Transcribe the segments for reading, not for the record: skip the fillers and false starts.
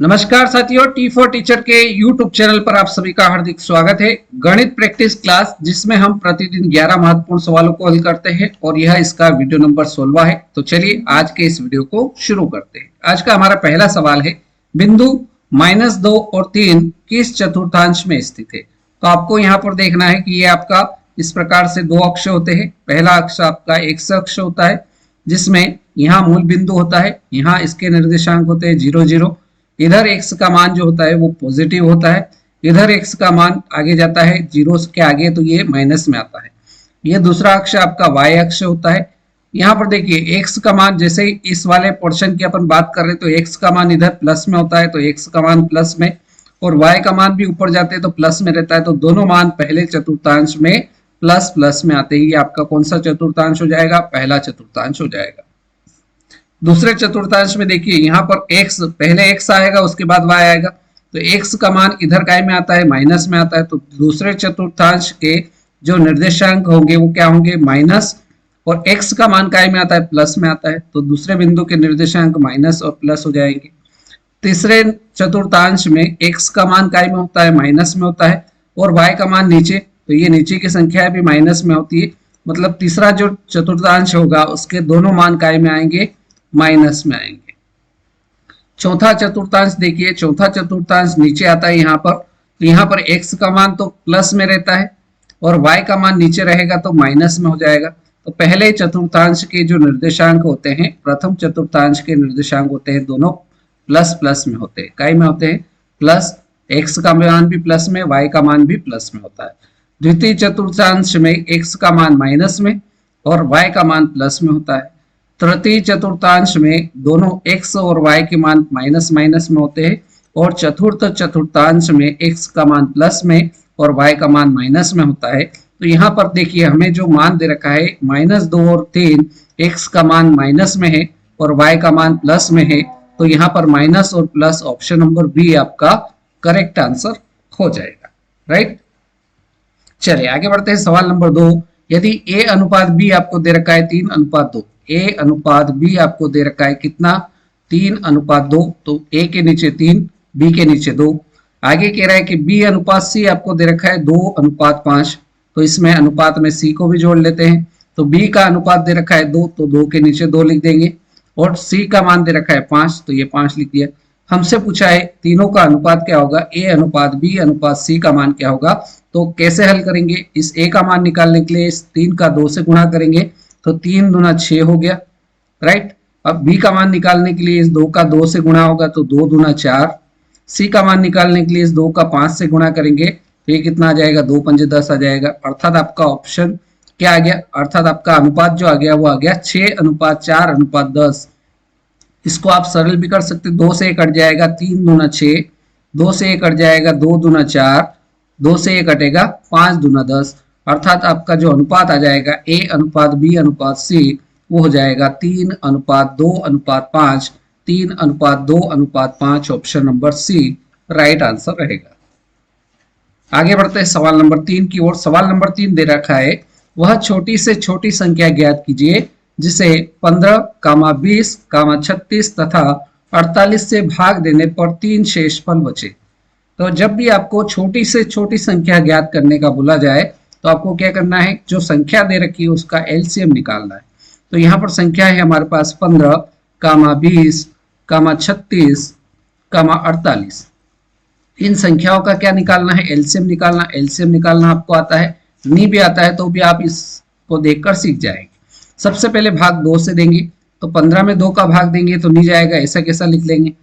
नमस्कार साथियों, T for teacher के यूट्यूब चैनल पर आप सभी का हार्दिक स्वागत है। गणित प्रैक्टिस क्लास जिसमें हम प्रतिदिन 11 महत्वपूर्ण सवालों को हल करते हैं और यह इसका वीडियो नंबर 16 है। तो चलिए आज के इस वीडियो को शुरू करते हैं। आज का हमारा पहला सवाल है, बिंदु -2 और 3 किस चतुर्थांश में स्थित है। तो आपको यहाँ पर देखना है कि ये आपका इस प्रकार से दो अक्ष होते हैं। पहला अक्ष आपका एक्स अक्ष होता है जिसमें यहाँ मूल बिंदु होता है, यहाँ इसके निर्देशांक होते हैं 0 0। इधर x का मान जो होता है वो पॉजिटिव होता है, इधर x का मान आगे जाता है 0 के आगे, तो ये माइनस में आता है। ये दूसरा अक्ष आपका y अक्ष होता है। यहाँ पर देखिए x का मान, जैसे ही इस वाले पोर्शन की अपन बात कर रहे हैं तो x का मान इधर प्लस में होता है, तो x का मान प्लस में और y का मान भी ऊपर जाते हैं तो प्लस में रहता है। तो दोनों मान पहले चतुर्थांश में प्लस प्लस में आते हैं। ये आपका कौन सा चतुर्थांश हो जाएगा? पहला चतुर्थांश हो जाएगा। दूसरे चतुर्थांश में देखिए यहाँ पर x, पहले x आएगा उसके बाद y आएगा, तो x का मान इधर काय में आता है? माइनस में आता है। तो दूसरे चतुर्थांश के जो निर्देशांक होंगे वो क्या होंगे? माइनस, और x का मान काय में आता है? प्लस में आता है। तो दूसरे बिंदु के निर्देशांक माइनस और प्लस हो जाएंगे। तीसरे चतुर्थांश में x का मान काय में होता है? माइनस में होता है, और y का मान नीचे, तो ये नीचे की संख्या भी माइनस में होती है। मतलब तीसरा जो चतुर्थांश होगा उसके दोनों मान काय में आएंगे? माइनस में आएंगे। चौथा चतुर्थांश देखिए, चौथा चतुर्थांश नीचे आता है यहाँ पर, तो यहाँ पर x का मान तो प्लस में रहता है और y का मान नीचे रहेगा तो माइनस में हो जाएगा। तो पहले चतुर्थांश के जो निर्देशांक होते हैं, प्रथम चतुर्थांश के निर्देशांक होते हैं दोनों प्लस प्लस में होते हैं। काय में होते हैं? प्लस। x का मान भी प्लस में, y का मान भी प्लस में होता है। द्वितीय चतुर्थांश में x का मान माइनस में और y का मान प्लस में होता है। तृतीय चतुर्थांश में दोनों x और y के मान माइनस माइनस में होते हैं, और चतुर्थ चतुर्थांश में x का मान प्लस में और y का मान माइनस में होता है। तो यहाँ पर देखिए हमें जो मान दे रखा है -2 और 3, x का मान माइनस में है और y का मान प्लस में है, तो यहाँ पर माइनस और प्लस ऑप्शन नंबर बी आपका करेक्ट आंसर हो जाएगा। राइट, चलिए आगे बढ़ते हैं। सवाल नंबर 2, यदि a अनुपात b आपको दे रखा है 3:2, a अनुपात b आपको दे रखा है कितना? 3:2, तो a के नीचे 3, b के नीचे 2। आगे कह रहा है कि b अनुपात c आपको दे रखा है 2:5, तो इसमें अनुपात में c को भी जोड़ लेते हैं। तो b का अनुपात दे रखा है 2, तो 2 के नीचे 2 लिख देंगे, और c का मान दे रखा है 5, तो ये 5 लिख दिया। हमसे पूछा है तीनों का अनुपात क्या होगा, a अनुपात b अनुपात c का मान क्या होगा। तो कैसे हल करेंगे? इस a का मान निकालने के लिए इस 3 का 2 से गुणा करेंगे, तो 3 दूना 6 हो गया। राइट, अब b का मान निकालने के लिए इस 2 का 2 से गुणा होगा, तो 2 दूना 4। c का मान निकालने के लिए इस 2 का 5 से गुणा करेंगे, तो ये कितना आ जाएगा? 2 पंजे 10 आ जाएगा। अर्थात आपका ऑप्शन क्या आ गया? अर्थात आपका अनुपात जो आ गया वो आ गया 6:4:10। इसको आप सरल भी कर सकते, 2 से 1 कट जाएगा, 3 दूना 6, 2 से 1 कट जाएगा, 2 दूना 4, 2 से 1 कटेगा, 5 दूना 10। अर्थात आपका जो अनुपात आ जाएगा a अनुपात b अनुपात c वो हो जाएगा 3:2:5, 3:2:5। Option number C right answer रहेगा। आगे बढ़ते हैं सवाल नंबर 3 की ओर। सवाल नंबर 3 दे रखा है, वह छोटी से छोटी संख्या ज्ञात कीजिए जिसे 15, 20, 36 तथा 48 से भाग देने पर 3 शेषफल बचे। तो जब भी आपको छोटी से छोटी संख्या ज्ञात करने का बोला जाए तो आपको क्या करना है? जो संख्या दे रखी है उसका एलसीएम निकालना है। तो यहाँ पर संख्या है हमारे पास 15, 20, 36, 48। इन संख्याओं का क्या निकालना है? एलसीएम निकालना। एलसीएम निकालना आपको आता है, नहीं भी आता है तो भी आप इसको देखकर सीख जाएंगे। सबसे पहले भाग 2 से देंगे, तो 15 में 2 का भाग देंगे तो नहीं जाएगा, ऐसा कैसा लिख लेंगे।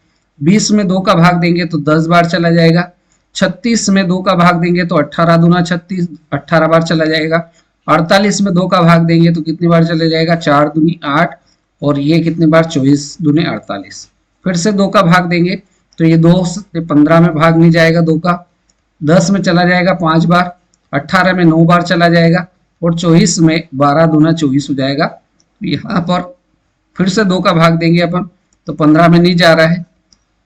20 में 2 का भाग देंगे तो 10 बार चला जाएगा। 36 में 2 का भाग देंगे तो 18 दूना 36, 18 बार चला जाएगा। 48 में 2 का भाग देंगे तो कितनी बार चला जाएगा? 4 दूनी 8, और ये कितनी बार? 24 दूने 48। फिर से 2 का भाग देंगे तो ये 2 से 15 में भाग नहीं जाएगा 2 का, 10 में चला जाएगा 5 बार, 18 में 9 बार चला जाएगा, और 24 में 12 दूना 24 हो जाएगा। यहाँ पर फिर से 2 का भाग देंगे अपन, तो 15 में नहीं जा रहा है,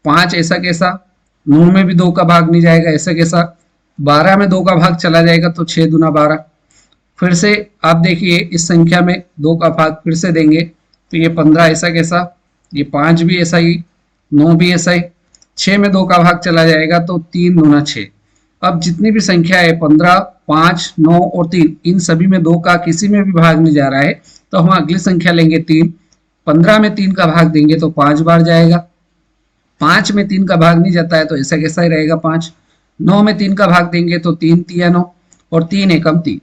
5 ऐसा कैसा, 9 में भी 2 का भाग नहीं जाएगा, ऐसा कैसा, 12 में 2 का भाग चला जाएगा तो 6 दूना 12। फिर से आप देखिए इस संख्या में 2 का भाग फिर से देंगे तो ये 15 ऐसा कैसा, ये 5 भी ऐसा ही, 9 भी ऐसा ही, 6 में 2 का भाग चला जाएगा तो 3 दूना 6। अब जितनी भी संख्या है 15, 5, 9 और 3, इन सभी में 2 का किसी में भी भाग नहीं जा रहा है, तो हम अगली संख्या लेंगे 3। 15 में 3 का भाग देंगे तो 5 बार जाएगा। 5 में 3 का भाग नहीं जाता है तो ऐसा कैसा ही रहेगा 5। 9 में 3 का भाग देंगे तो 3 तिया 9 और 3 एकम 3,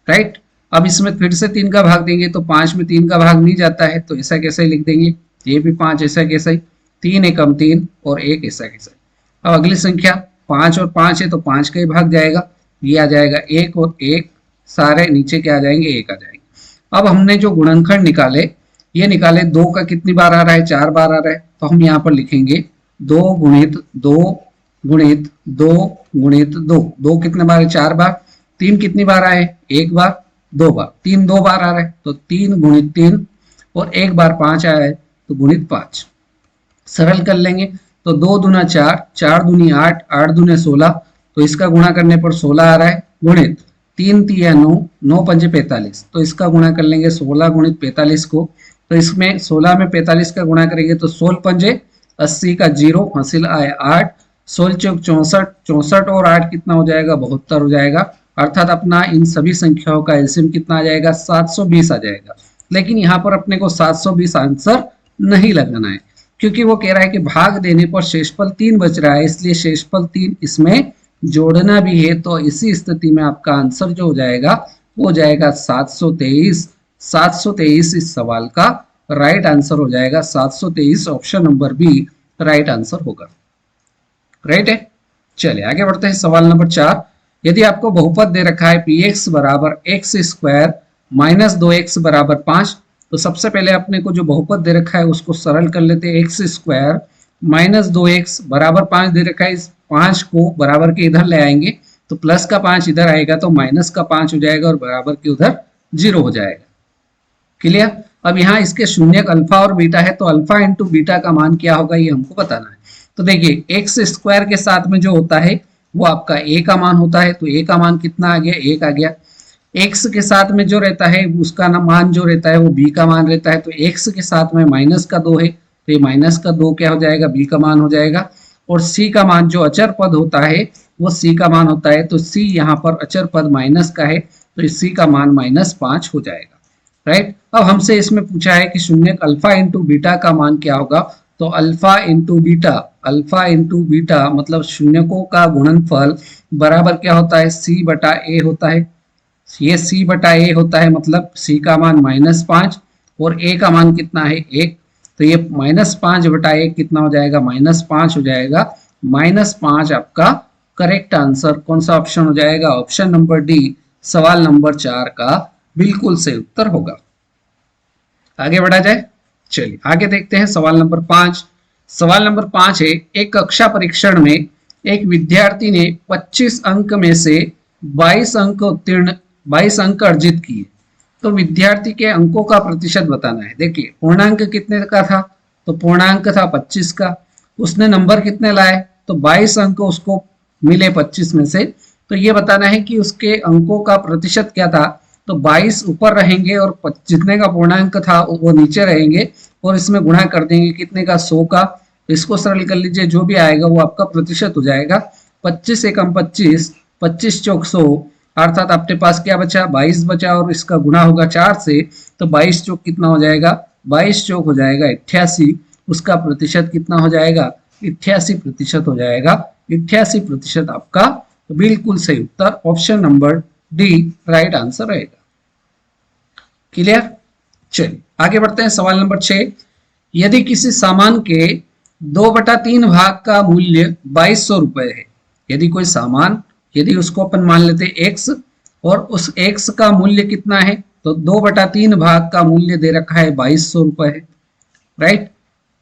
राइट। अब इसमें फिर से 3 का भाग देंगे तो 5 में 3 का भाग नहीं जाता है तो ऐसा कैसा ही लिख देंगे, ये भी 5 ऐसा कैसा ही, 3 एकम 3 और 1 ऐसा कैसा ही। अब अगली संख्या 5 और 5 है तो 5 का ही भाग जाएगा, ये आ जाएगा 1 और 1, सारे नीचे क्या आ जाएंगे, 1 आ जाएंगे। अब हमने जो गुणनखंड निकाले, ये निकाले 2 का कितनी बार आ रहा है, 4 बार आ रहा है, तो हम यहाँ पर लिखेंगे 2 गुणित 2 गुणित 2 गुणित 2। 2 कितने बार है, 4 बार। 3 कितनी बार आए, 1 बार 2 बार। 3 2 बार आ रहा है तो 3 गुणित 3 और 1 बार 5 आया है तो गुणित 5। सरल कर लेंगे तो 2 दूना 4, 4 दूनी 8, 8 दूने 16, तो इसका गुणा करने पर 16 आ रहा है, गुणित 3 तिया 9, 9 पंजे 45, तो इसका गुणा कर लेंगे 16 गुणित 45 को। तो इसमें 16 में 45 का गुणा करेंगे तो 16 पंजे 80 का 0, हासिल आए 8, 16 चौक 64, 64 और 8 कितना हो जाएगा, 72 हो जाएगा। अर्थात अपना इन सभी संख्याओं का एलसीएम कितना आ जाएगा, 720 आ जाएगा। लेकिन यहाँ पर अपने को 720 आंसर नहीं लगाना है, क्योंकि वो कह रहा है कि भाग देने पर शेषफल 3 बच रहा है, इसलिए शेषफल 3 इसमें जोड़ना भी है। तो इसी स्थिति में आपका आंसर जो हो जाएगा वो हो जाएगा 723। 723 इस सवाल का राइट आंसर हो जाएगा। 723 option number B right answer होगा, राइट है। चलिए आगे बढ़ते हैं। सवाल नंबर 4, यदि आपको बहुपद दे रखा है पी एक्स बराबर एक्स स्क्वायर माइनस 2x बराबर 5, तो सबसे पहले अपने को जो बहुपद दे रखा है उसको सरल कर लेते हैं। एक्स स्क्वायर माइनस 2x बराबर 5 दे रखा है, इस 5 को बराबर के इधर ले आएंगे तो प्लस का 5 इधर आएगा तो माइनस का 5 हो जाएगा और बराबर के उधर 0 हो जाएगा। क्लियर। अब यहाँ इसके शून्यक अल्फा और बीटा है, तो अल्फा इंटू बीटा का मान क्या होगा ये हमको बताना है। तो देखिए एक्स स्क्वायर के साथ में जो होता है वो आपका ए का मान होता है, तो ए का मान कितना आ गया, 1 आ गया। एक्स के साथ में जो रहता है उसका मान जो रहता है वो बी का मान रहता है, तो एक्स के साथ में माइनस का 2 है तो ये माइनस का 2 क्या हो जाएगा, बी का मान हो जाएगा। और सी का मान जो अचर पद होता है वो सी का मान होता है, तो सी यहाँ पर अचर पद माइनस का है तो इस सी का मान -5 हो जाएगा, राइट। अब हमसे इसमें पूछा है कि शून्यक अल्फा इंटू बीटा का मान क्या होगा, तो अल्फा इंटू बीटा मतलब शून्यकों का गुणनफल बराबर क्या होता है, सी बटा ए होता है। ये सी बटा ए होता है, मतलब सी का मान -5 और ए का मान कितना है, 1, तो ये -5 बटा 1 कितना हो जाएगा, -5 हो जाएगा। -5 आपका करेक्ट आंसर कौन सा ऑप्शन हो जाएगा, ऑप्शन नंबर डी सवाल नंबर 4 का बिल्कुल सही उत्तर होगा। आगे बढ़ा जाए, चलिए आगे देखते हैं सवाल नंबर 5। सवाल नंबर 5 है, एक कक्षा परीक्षण में एक विद्यार्थी ने 25 अंक में से 22 अंक अर्जित किए, तो विद्यार्थी के अंकों का प्रतिशत बताना है। देखिए पूर्णांक कितने का था, तो पूर्णांक था 25 का, उसने नंबर कितने लाए, तो 22 अंक उसको मिले 25 में से, तो ये बताना है कि उसके अंकों का प्रतिशत क्या था। तो 22 ऊपर रहेंगे और जितने का पूर्णांक था वो नीचे रहेंगे और इसमें गुणा कर देंगे कितने का, 100 का। इसको सरल कर लीजिए, जो भी आएगा वो आपका प्रतिशत हो जाएगा। 25 एकम 25, 25 चौक 100, अर्थात आपके पास क्या बचा, 22 बचा और इसका गुणा होगा 4 से, तो 22 चौक कितना हो जाएगा, 22 चौक हो जाएगा 88, उसका प्रतिशत कितना हो जाएगा, 88% हो जाएगा। 88% आपका तो बिल्कुल सही उत्तर option number D right answer रहेगा। क्लियर। चलिए आगे बढ़ते हैं। सवाल नंबर 6, यदि किसी सामान के 2/3 भाग का मूल्य 2200 रुपए है, यदि कोई सामान, यदि उसको अपन मान लेते x और उस x का मूल्य कितना है, तो 2/3 भाग का मूल्य दे रखा है 2200 रुपए है, राइट।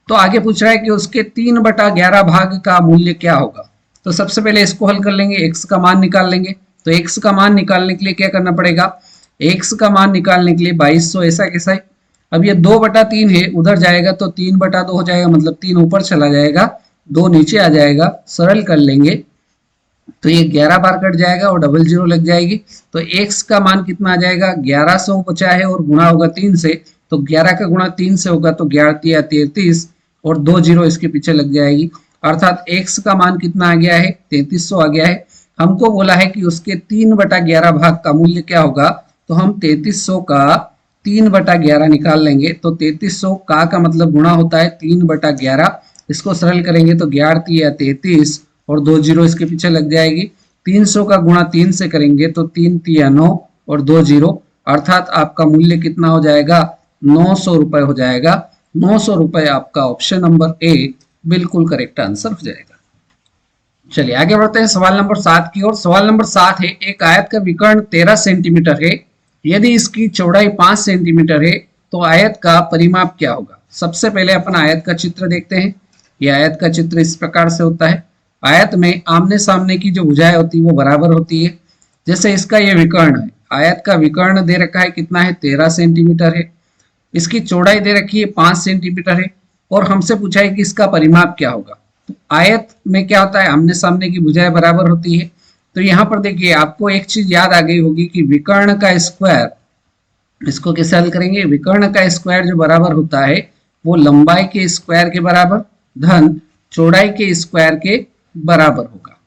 तो आगे पूछ रहा है कि उसके 3/11 भाग का मूल्य क्या होगा। तो सबसे पहले इसको हल कर लेंगे, x का मान निकाल लेंगे। तो x का मान निकालने के लिए क्या करना पड़ेगा, x का मान निकालने के लिए 2200 ऐसा कैसा है। अब ये 2/3 है, उधर जाएगा तो 3/2 हो जाएगा, मतलब 3 ऊपर चला जाएगा, 2 नीचे आ जाएगा। सरल कर लेंगे तो ये 11 बार कट जाएगा और डबल 0 लग जाएगी, तो x का मान कितना आ जाएगा, 1100 बचा है और गुणा होगा 3 से, तो 11 का गुणा 3 से होगा तो 11 × 3 = 33 और 2 0 इसके पीछे लग जाएगी। अर्थात x का मान कितना आ गया है 3300 आ गया है। हमको बोला है कि उसके 3/11 भाग का मूल्य क्या होगा, तो हम 3300 का 3/11 निकाल लेंगे। तो 3300 का मतलब गुणा होता है 3/11। इसको सरल करेंगे तो 11 या 33 और 2 जीरो इसके पीछे लग जाएगी। 300 का गुणा 3 से करेंगे तो 3 या 9 और 2 जीरो, अर्थात आपका मूल्य कितना हो जाएगा 900 रुपए हो जाएगा। 900 रुपए आपका ऑप्शन नंबर ए बिल्कुल करेक्ट आंसर हो जाएगा। चलिए आगे बढ़ते हैं सवाल नंबर 7 की ओर। सवाल नंबर 7 है, एक आयत का विकर्ण 13 सेंटीमीटर है, यदि इसकी चौड़ाई 5 सेंटीमीटर है तो आयत का परिमाप क्या होगा। सबसे पहले अपन आयत का चित्र देखते हैं। यह आयत का चित्र इस प्रकार से होता है। आयत में आमने सामने की जो भुजाएं होती है वो बराबर होती है। जैसे इसका ये विकर्ण है, आयत का विकर्ण दे रखा है कितना है 13 सेंटीमीटर है, इसकी चौड़ाई दे रखी है 5 सेंटीमीटर है और हमसे पूछा है कि इसका परिमाप क्या होगा। तो आयत में क्या होता है, आमने सामने की भुजाएं बराबर होती है। तो यहाँ पर देखिए आपको एक चीज याद आ गई होगी कि विकर्ण का स्क्वायर, इसको कैसे हल करेंगे, विकर्ण का स्क्वायर जो बराबर होता है वो लंबाई के स्क्वायर के बराबर धन चौड़ाई के स्क्वायर के बराबर होगा।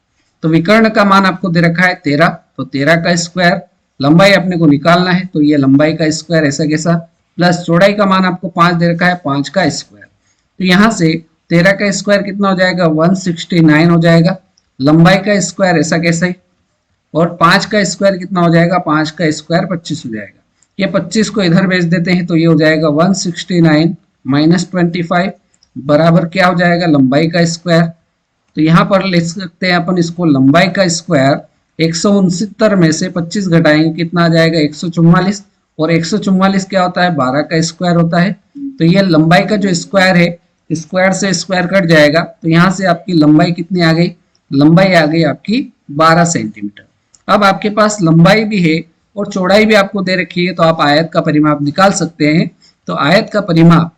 तो विकर्ण का मान आपको दे रखा है 13, तो 13 का स्क्वायर, लंबाई अपने को निकालना है तो ये लंबाई का स्क्वायर ऐसा कैसा, प्लस चौड़ाई का मान आपको 5 दे रखा है 5 का स्क्वायर। तो यहाँ से 13 का स्क्वायर कितना हो जाएगा 169 हो जाएगा, लंबाई का स्क्वायर ऐसा कैसा ही, और 5 का स्क्वायर कितना हो जाएगा 5 का स्क्वायर 25 हो जाएगा। ये 25 को इधर भेज देते हैं तो ये हो जाएगा 169 माइनस 25 बराबर क्या हो जाएगा लंबाई का स्क्वायर। तो यहाँ पर लिख सकते हैं अपन इसको लंबाई का स्क्वायर 169 में से 25 घटाएंगे कितना आ जाएगा 144, और 144 क्या होता है 12 का स्क्वायर होता है। तो ये लंबाई का जो स्क्वायर है, स्क्वायर से स्क्वायर कट जाएगा तो यहाँ से आपकी लंबाई कितनी आ गई, लंबाई आ गई आपकी 12 सेंटीमीटर। अब आपके पास लंबाई भी है और चौड़ाई भी आपको दे रखी है तो आप आयत का परिमाप निकाल सकते हैं। तो आयत का परिमाप,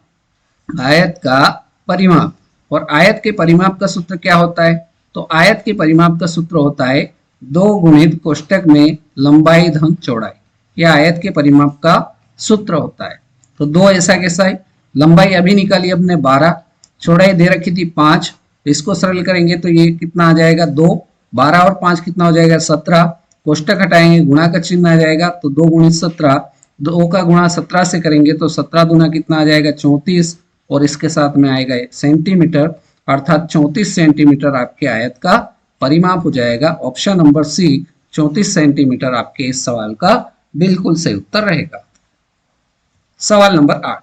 आयत का परिमाप और आयत के परिमाप का सूत्र क्या होता है, तो आयत के परिमाप का सूत्र होता है 2 गुणित कोष्टक में लंबाई धन चौड़ाई, यह आयत के परिमाप का सूत्र होता है। तो 2 ऐसा कैसा है, लंबाई अभी निकाली अपने 12, चौड़ाई दे रखी थी 5, इसको सरल करेंगे तो ये कितना आ जाएगा 2, 12 और 5 कितना हो जाएगा 17, कोष्टक हटाएंगे गुणा का चिन्ह आ जाएगा तो 2 गुणित 17, 2 का गुणा 17 से करेंगे तो 17 दूना कितना आ जाएगा 34, और इसके साथ में आएगा सेंटीमीटर, अर्थात 34 सेंटीमीटर आपके आयत का परिमाप हो जाएगा। ऑप्शन नंबर सी 34 सेंटीमीटर आपके इस सवाल का बिल्कुल सही उत्तर रहेगा। सवाल नंबर 8,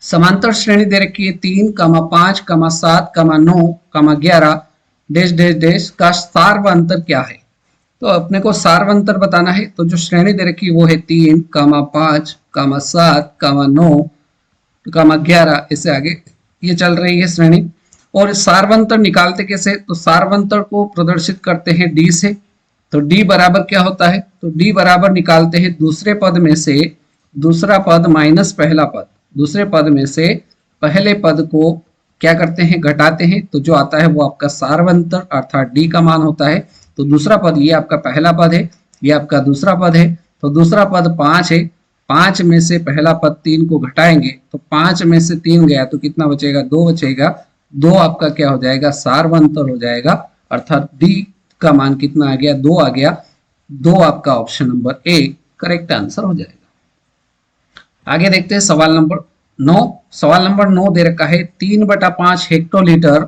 समांतर श्रेणी दे रखी है 3, 5, 7, 9, 11 डैश डैश डैश का सार्वअंतर क्या है। तो अपने को सार्वअंतर बताना है तो जो श्रेणी दे रखी है वो है 3, 5, 7, 9, 11 ऐसे आगे ये चल रही है श्रेणी। और सार्वअंतर निकालते कैसे, तो सार्वअंतर को प्रदर्शित करते हैं डी से। तो डी बराबर क्या होता है, तो डी बराबर निकालते हैं दूसरे पद में से दूसरा पद माइनस पहला पद, दूसरे पद में से पहले पद को क्या करते हैं घटाते हैं, तो जो आता है वो आपका सार्वअंतर अर्थात डी का मान होता है। तो दूसरा पद ये आपका पहला पद है, ये आपका दूसरा पद है। तो दूसरा पद 5 है, 5 में से पहला पद 3 को घटाएंगे तो 5 में से 3 गया तो कितना बचेगा 2 बचेगा, 2 आपका क्या हो जाएगा सार्वअंतर हो जाएगा, अर्थात डी का मान कितना आ गया 2 आ गया। 2 आपका option number A correct answer हो जाएगा। आगे देखते हैं सवाल नंबर 9। सवाल नंबर 9 दे रखा है 3/5 हेक्टोलीटर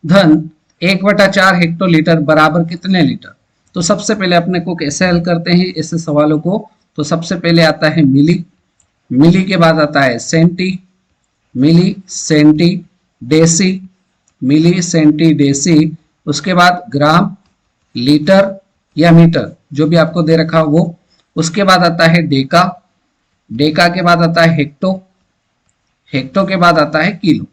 धन 1/4 हेक्टोलीटर बराबर कितने लीटर। तो सबसे पहले अपने को कैसे हल करते हैं ऐसे सवालों को, तो सबसे पहले आता है मिली, मिली के बाद आता है सेंटी, मिली सेंटी डेसी, मिली सेंटी डेसी, उसके बाद ग्राम लीटर या मीटर जो भी आपको दे रखा वो, उसके बाद आता है डेका, डेका के बाद आता है हेक्टो, हेक्टो के बाद आता है किलो,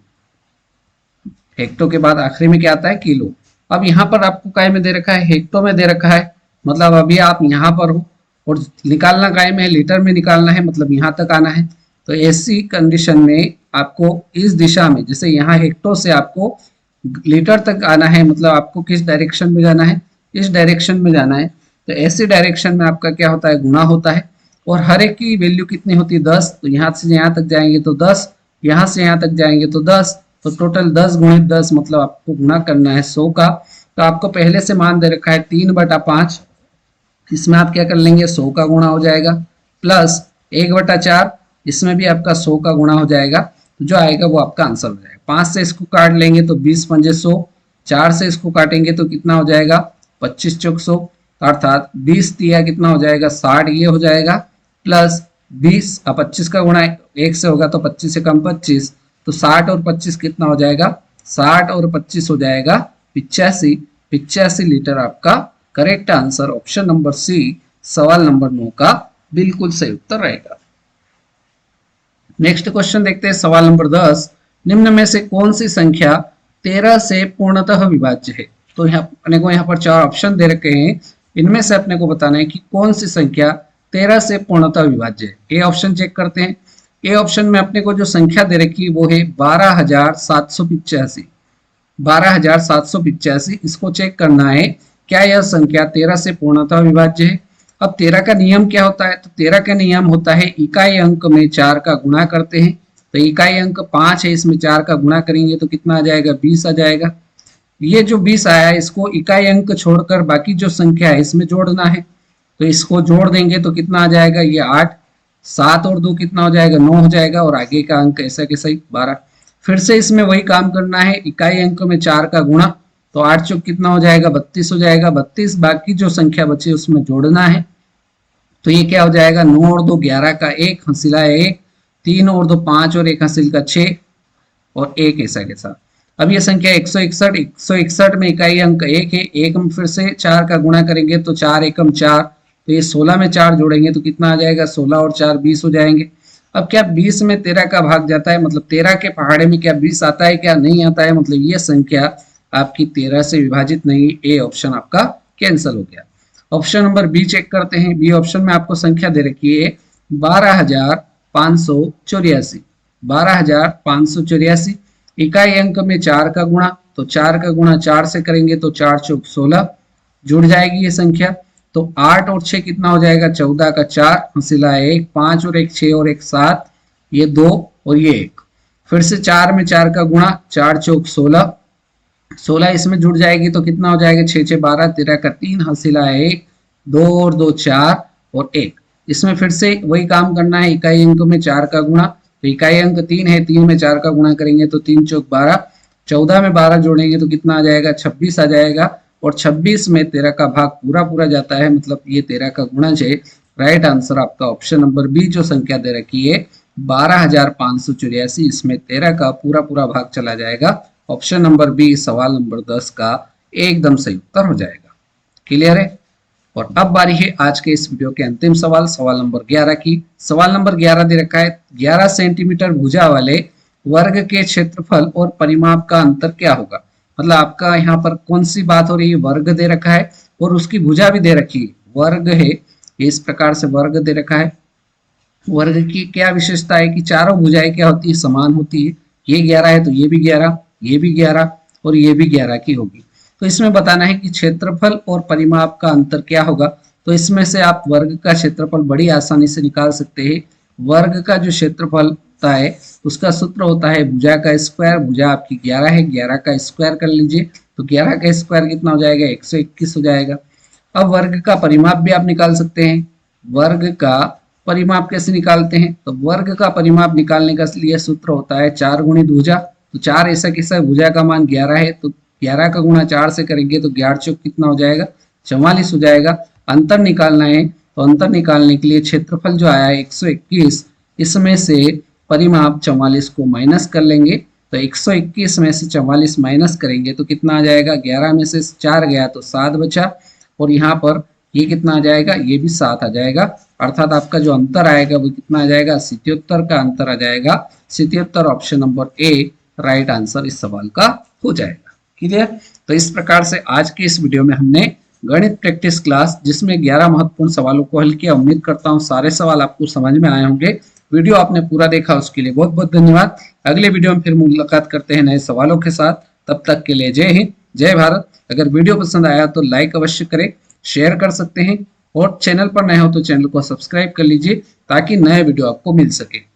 हेक्टो के बाद आखिरी में क्या आता है किलो। अब यहाँ पर आपको काय में दे रखा है हेक्टो में दे रखा है, मतलब अभी आप यहाँ पर हो और निकालना काय में है लीटर में निकालना है, मतलब यहाँ तक आना है। तो ऐसी कंडीशन में आपको इस दिशा में, जैसे यहाँ हेक्टो से आपको लीटर तक आना है, मतलब आपको किस डायरेक्शन में जाना है, इस डायरेक्शन में जाना है। तो ऐसी डायरेक्शन में आपका क्या होता है गुणा होता है, और हर एक की वैल्यू कितनी होती है 10। तो यहाँ से यहाँ तक जाएंगे तो 10, यहाँ से यहाँ तक जाएंगे तो 10, तो टोटल 10 गुणित 10 मतलब आपको गुणा करना है 100 का। तो आपको पहले से मान दे रखा है 3/5, इसमें आप क्या कर लेंगे 100 का गुणा हो जाएगा, प्लस 1/4, इसमें भी आपका 100 का गुणा हो जाएगा। तो जो आएगा वो आपका आंसर हो जाएगा। 5 से इसको काट लेंगे तो 20 पंजे 100, 4 से इसको काटेंगे तो कितना हो जाएगा 25 चौक 100, अर्थात 20 दिया कितना हो जाएगा 60, ये हो जाएगा, प्लस 20 अब 25 का गुणा 1 से होगा तो 25 से कम 25, तो 60 और 25 कितना हो जाएगा 60 और 25 हो जाएगा 85। 85 लीटर आपका correct answer option number C सवाल नंबर 9 का बिल्कुल सही उत्तर रहेगा। नेक्स्ट क्वेश्चन देखते हैं सवाल नंबर 10। निम्न में से कौन सी संख्या 13 से पूर्णतः विभाज्य है? तो यहाँ अपने को यहाँ पर 4 ऑप्शन दे रखे हैं, इनमें से अपने को बताना है कि कौन सी संख्या 13 से पूर्णतः विभाज्य है। ए ऑप्शन चेक करते हैं। ए ऑप्शन में अपने को जो संख्या दे रखी है वो है 12,785। 12,785 इसको चेक करना है क्या यह संख्या 13 से पूर्णतः विभाज्य है। अब 13 का नियम क्या होता है? तो 13 का नियम होता है इकाई अंक में 4 का गुणा करते हैं। तो इकाई अंक 5 है, इसमें 4 का गुणा करेंगे तो कितना आ जाएगा 20 आ जाएगा। ये जो 20 आया है इसको इकाई अंक छोड़कर बाकी जो संख्या है इसमें जोड़ना है। तो इसको जोड़ देंगे तो कितना आ जाएगा ये 8, 7 और 2 कितना हो जाएगा 9 हो जाएगा, और आगे का अंक ऐसा कैसा ही 12। फिर से इसमें वही काम करना है, इकाई अंक में 4 का गुणा, तो 8 चौक कितना हो जाएगा 32 हो जाएगा, 32 बाकी जो संख्या बची उसमें जोड़ना है। तो ये क्या हो जाएगा 9 और 2 11 का 1 हंसिला 1, 3 और 2 5 और 1 हंसिल का 6 और 1 ऐसा के साथ। अब ये संख्या 161, 161 में इकाई अंक 1 है, 1 में फिर से 4 का गुणा करेंगे तो 4 एकम 4, तो ये 16 में 4 जोड़ेंगे तो कितना आ जाएगा 16 और 4 20 हो जाएंगे। अब क्या 20 में 13 का भाग जाता है, मतलब 13 के पहाड़े में क्या 20 आता है क्या नहीं आता है, मतलब ये संख्या आपकी 13 से विभाजित नहीं। ए ऑप्शन आपका कैंसिल हो गया। ऑप्शन नंबर बी चेक करते हैं। बी ऑप्शन में आपको संख्या दे रखी है 12,584। 12,584 इकाई अंक में 4 का गुणा, तो 4 का गुणा 4 से करेंगे तो 4 चौक 16 जुड़ जाएगी ये संख्या। तो 8 और 6 कितना हो जाएगा 14 का 4 हंसिला 1, 5 और 1 6 और 1 7, ये 2 और ये 1। फिर से 4 में 4 का गुणा, 4 चौक 16, 16 इसमें जुड़ जाएगी तो कितना हो जाएगा 6 6 12, 13 का 3 हंसिला 1, 2 और 2 4 और 1। इसमें फिर से वही काम करना है, इकाई अंक में 4 का गुणा, तो इकाई अंक 3 है, 3 में 4 का गुणा करेंगे तो 3 चौक 12, 14 में 12 जोड़ेंगे तो कितना आ जाएगा 26 आ जाएगा, और 26 में 13 का भाग पूरा पूरा जाता है, मतलब ये 13 का गुणज है। राइट आंसर आपका ऑप्शन नंबर बी जो संख्या दे रखी है 12,584, इसमें 13 का पूरा पूरा भाग चला जाएगा। ऑप्शन नंबर बी सवाल नंबर 10 का एकदम सही उत्तर हो जाएगा। क्लियर है? और अब बारी है आज के इस वीडियो के अंतिम सवाल, सवाल नंबर 11 की। सवाल नंबर 11 दे रखा है 11 सेंटीमीटर भुजा वाले वर्ग के क्षेत्रफल और परिमाप का अंतर क्या होगा। मतलब आपका यहाँ पर कौन सी बात हो रही है, वर्ग दे रखा है और उसकी भुजा भी दे रखी है, वर्ग है, इस प्रकार से वर्ग दे रखा है। वर्ग की क्या विशेषता है कि चारों भुजाएं क्या होती है समान होती है। ये 11 है तो ये भी 11, ये भी 11 और ये भी 11 की होगी। तो इसमें बताना है कि क्षेत्रफल और परिमाप का अंतर क्या होगा। तो इसमें से आप वर्ग का क्षेत्रफल बड़ी आसानी से निकाल सकते हैं। वर्ग का जो क्षेत्रफल होता है उसका सूत्र होता है भुजा का स्क्वायर। भुजा आपकी 11 है, 11 का स्क्वायर कर लीजिए तो 11 का स्क्वायर कितना हो जाएगा 121 हो जाएगा। अब वर्ग का परिमाप भी आप निकाल सकते हैं। वर्ग का परिमाप कैसे निकालते हैं, तो वर्ग का परिमाप निकालने का लिए सूत्र होता है 4 गुणित भुजा। तो 4 ऐसा किसा है, भुजा का मान 11 है तो 11 का गुणा 4 से करेंगे तो 11 चौक कितना हो जाएगा 44 हो जाएगा। अंतर निकालना है तो अंतर निकालने के लिए क्षेत्रफल जो आया है 121, इसमें से परिमाप 44 को माइनस कर लेंगे तो 121 में से 44 माइनस करेंगे तो कितना आ जाएगा 11 में से 4 गया तो 7 बचा, और यहाँ पर ये कितना आ जाएगा ये भी 7 आ जाएगा। अर्थात आपका जो अंतर आएगा वो कितना आ जाएगा 77 का अंतर आ जाएगा। 77 option number A right answer इस सवाल का हो जाएगा। क्लियर? तो इस प्रकार से आज के इस वीडियो में हमने गणित प्रैक्टिस क्लास जिसमें 11 महत्वपूर्ण सवालों को हल किया। उम्मीद करता हूँ सारे सवाल आपको समझ में आए होंगे। वीडियो आपने पूरा देखा उसके लिए बहुत बहुत धन्यवाद। अगले वीडियो में फिर मुलाकात करते हैं नए सवालों के साथ। तब तक के लिए जय हिंद, जय भारत। अगर वीडियो पसंद आया तो लाइक अवश्य करें, शेयर कर सकते हैं, और चैनल पर नए हो तो चैनल को सब्सक्राइब कर लीजिए ताकि नए वीडियो आपको मिल सके।